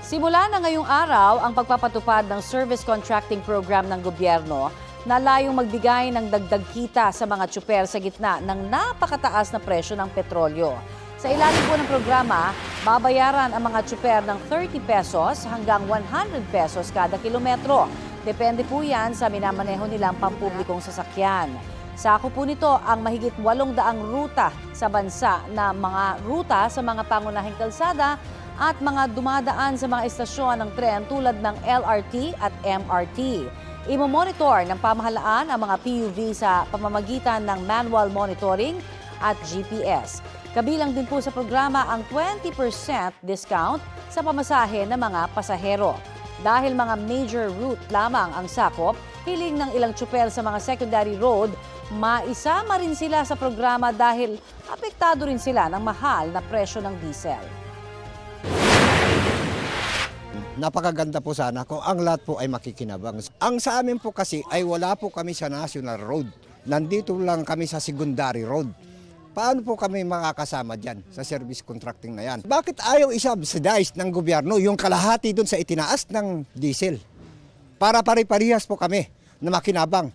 Simula na ngayong araw ang pagpapatupad ng service contracting program ng gobyerno na layong magbigay ng dagdag kita sa mga tsuper sa gitna ng napakataas na presyo ng petrolyo. Sa ilalim po ng programa, babayaran ang mga tsuper ng 30 pesos hanggang 100 pesos kada kilometro. Depende po yan sa minamaneho nilang pampublikong sasakyan. Sako po nito ang mahigit 800 ruta sa bansa na mga ruta sa mga pangunahing kalsada at mga dumadaan sa mga istasyon ng tren tulad ng LRT at MRT. Imo-monitor ng pamahalaan ang mga PUV sa pamamagitan ng manual monitoring at GPS. Kabilang din po sa programa ang 20% discount sa pamasahe ng mga pasahero. Dahil mga major route lamang ang sakop, hiling ng ilang tsuper sa mga secondary road, maisama rin sila sa programa dahil apektado rin sila ng mahal na presyo ng diesel. Napakaganda po sana kung ang lahat po ay makikinabang. Ang sa amin po kasi ay wala po kami sa national road. Nandito lang kami sa secondary road. Paano po kami makakasama dyan sa service contracting na yan? Bakit ayaw i-subsidize ng gobyerno yung kalahati dun sa itinaas ng diesel? Para pare-parehas po kami na makinabang.